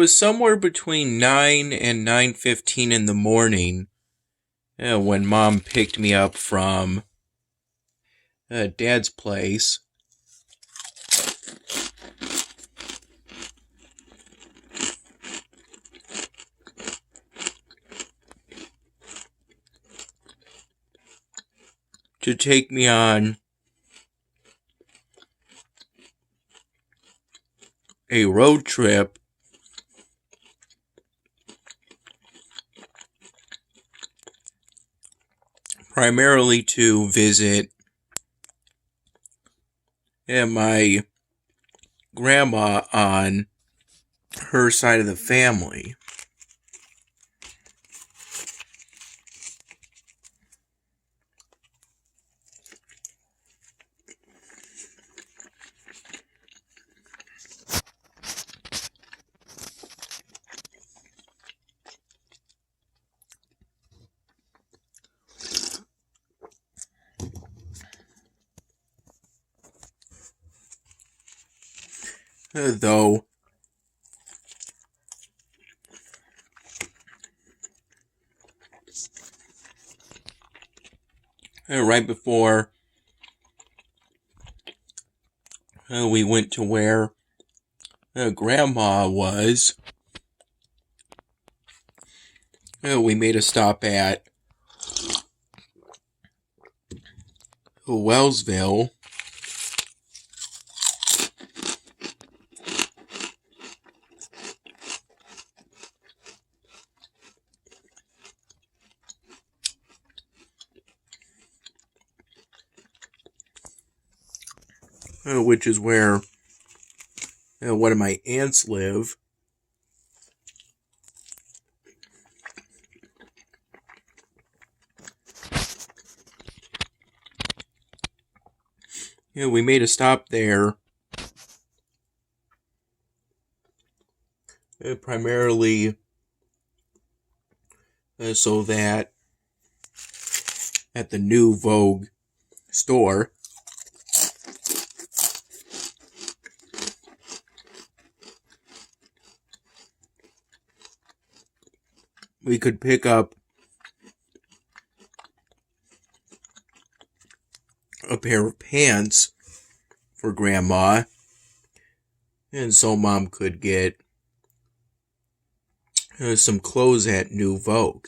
was somewhere between 9 and 9:15 in the morning when Mom picked me up from Dad's place. To take me on a road trip primarily to visit my grandma on her side of the family. Though right before we went to where Grandma was, we made a stop at Wellsville. Which is where one of my aunts live. We made a stop there primarily so that at the new Vogue store, we could pick up a pair of pants for Grandma, and so Mom could get some clothes at New Vogue.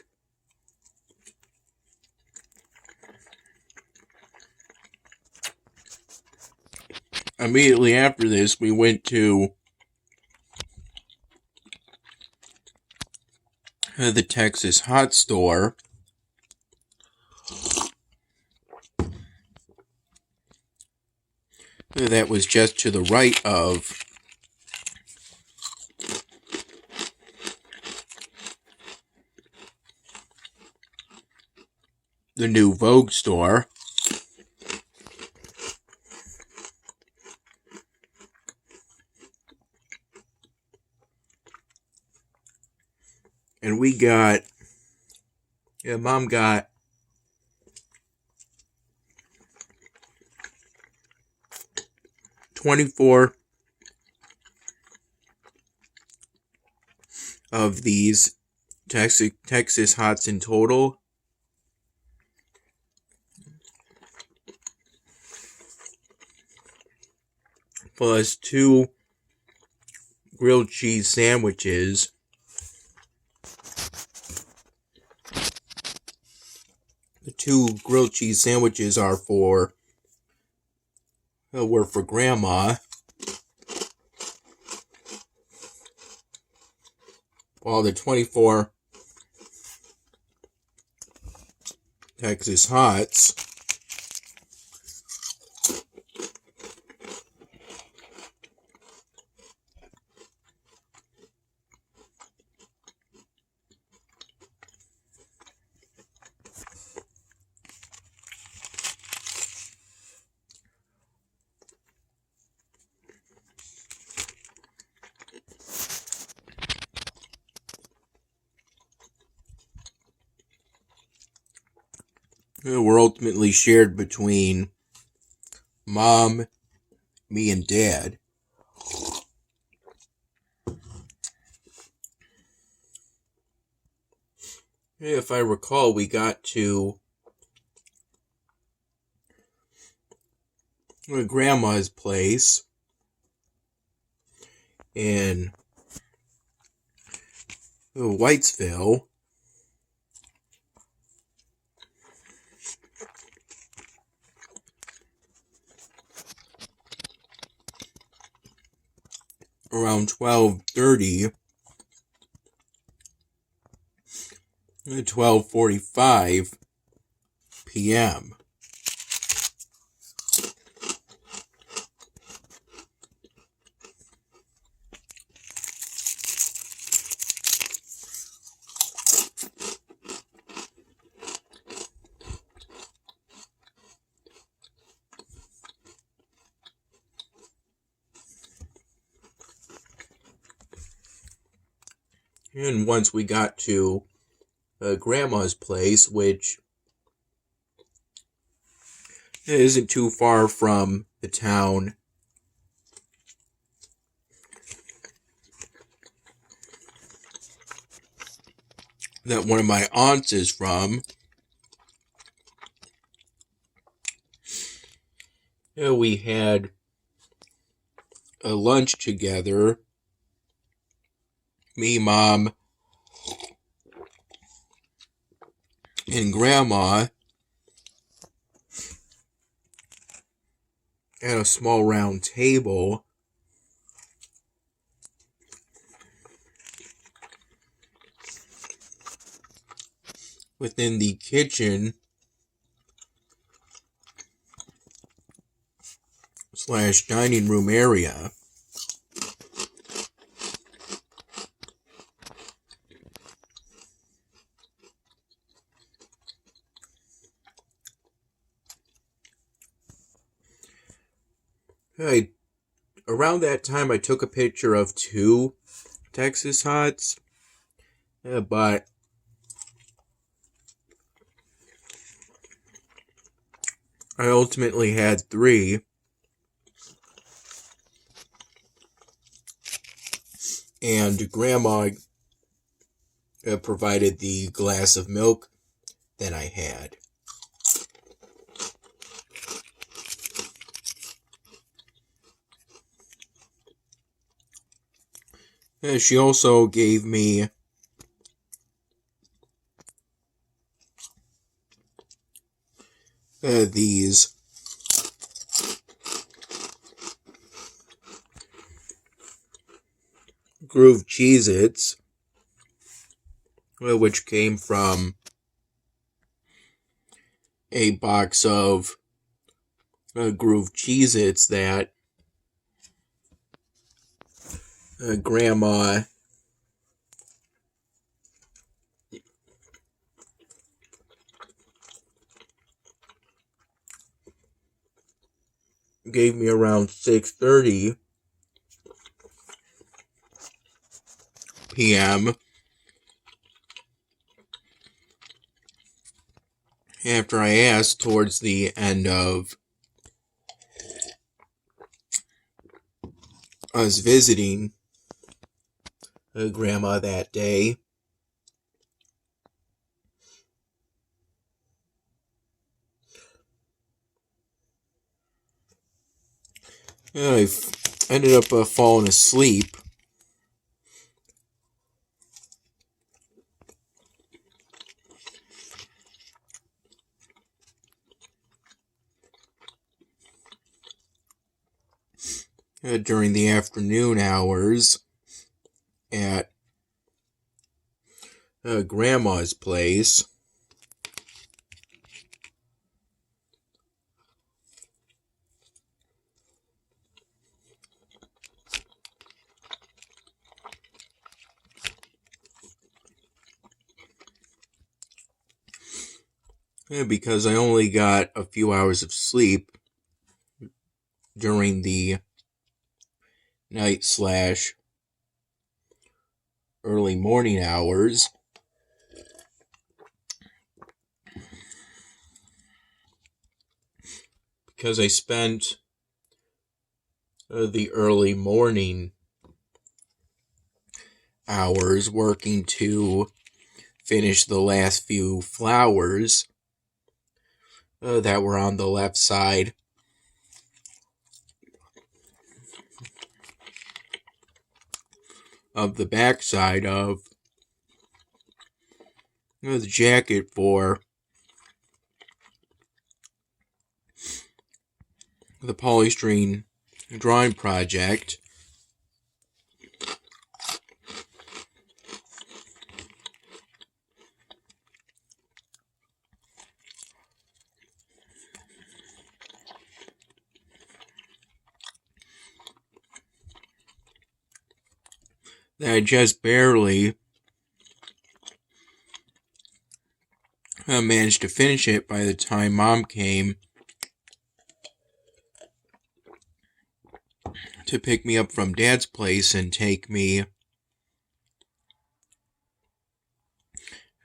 Immediately after this, we went to the Texas Hot Store. That was just to the right of the new Vogue store. And Mom got $24 of these Texas Hots in total. Plus 2 grilled cheese sandwiches. The 2 grilled cheese sandwiches were for Grandma, while the 24 Texas Hots were ultimately shared between Mom, me, and Dad. If I recall, we got to Grandma's place in Whitesville. Around 12:30, 12:45 p.m. And once we got to Grandma's place, which isn't too far from the town that one of my aunts is from, we had a lunch together. Me, Mom, and Grandma at a small round table within the kitchen / dining room area. Around that time, I took a picture of 2 Texas hots, but I ultimately had 3. And Grandma provided the glass of milk that I had. She also gave me these groove Cheez-Its, which came from a box of groove Cheez-Its that Grandma gave me around 6:30 p.m. after I asked towards the end of us visiting Grandma that day. I ended up falling asleep. During the afternoon hours at Grandma's place. Because I only got a few hours of sleep during the night / early morning hours. Because I spent the early morning hours working to finish the last few flowers that were on the left side of the back side of the jacket for the polystyrene drawing project. That I just barely managed to finish it by the time Mom came to pick me up from Dad's place and take me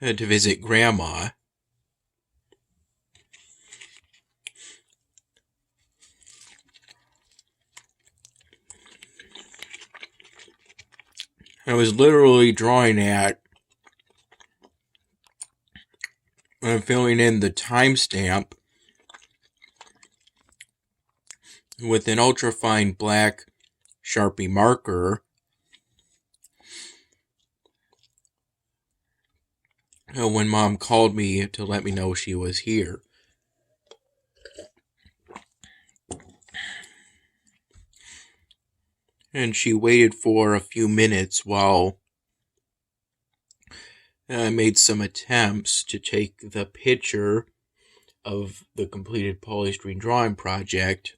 to visit Grandma. I was literally drawing at and filling in the timestamp with an ultrafine black Sharpie marker when Mom called me to let me know she was here. And she waited for a few minutes while I made some attempts to take the picture of the completed polystyrene drawing project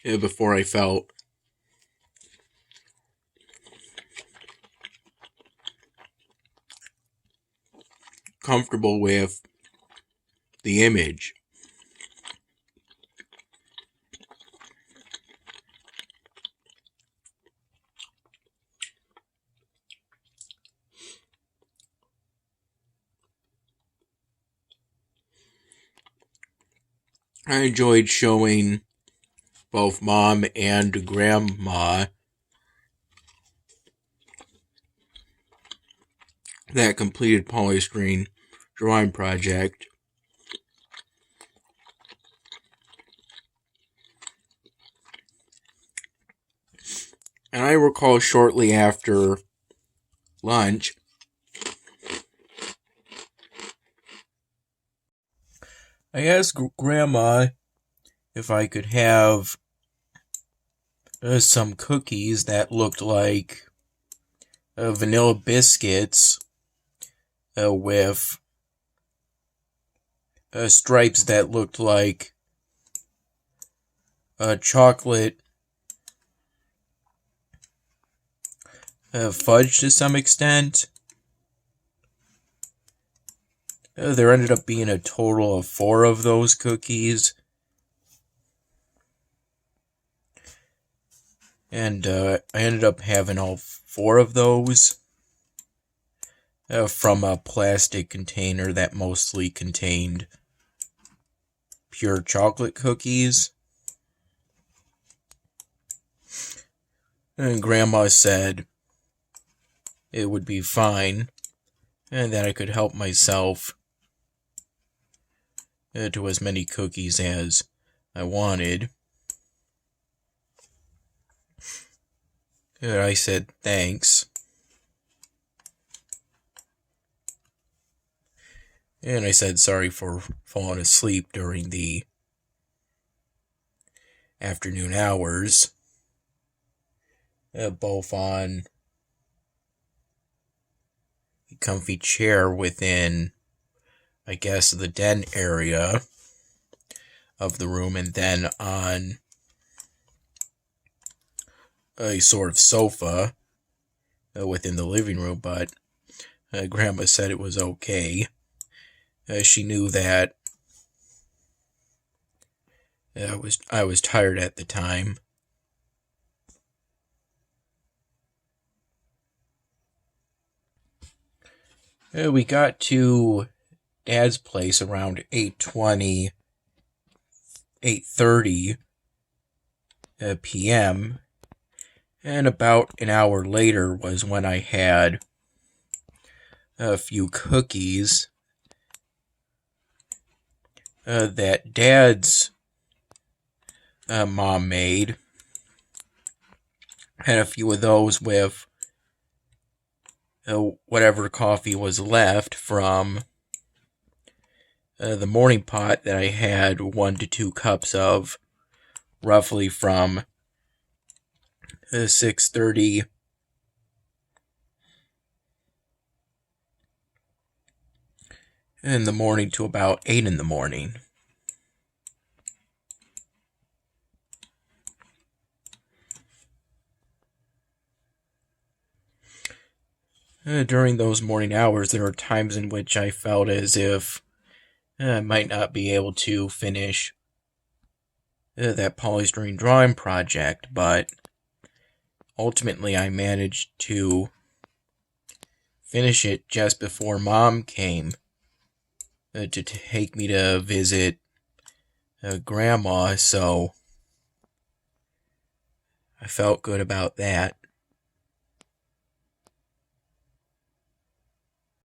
before I felt comfortable with the image. I enjoyed showing both Mom and Grandma that completed polystyrene drawing project. And I recall shortly after lunch, I asked Grandma if I could have some cookies that looked like vanilla biscuits with stripes that looked like chocolate fudge to some extent. There ended up being a total of 4 of those cookies. And I ended up having all 4 of those from a plastic container that mostly contained pure chocolate cookies. And Grandma said it would be fine and that I could help myself to as many cookies as I wanted. And I said thanks. And I said sorry for falling asleep during the afternoon hours, both on a comfy chair within, I guess, the den area of the room, and then on a sort of sofa within the living room. But Grandma said it was okay. She knew that I was tired at the time. We got to Dad's place around 8:20, 8:30 p.m. And about an hour later was when I had a few cookies that Dad's mom made. Had a few of those with whatever coffee was left from the morning pot that I had 1 to 2 cups of, roughly from 6:30 in the morning to about 8 in the morning. During those morning hours, there were times in which I felt as if I might not be able to finish that polystyrene drawing project, but ultimately I managed to finish it just before Mom came to take me to visit Grandma, so I felt good about that.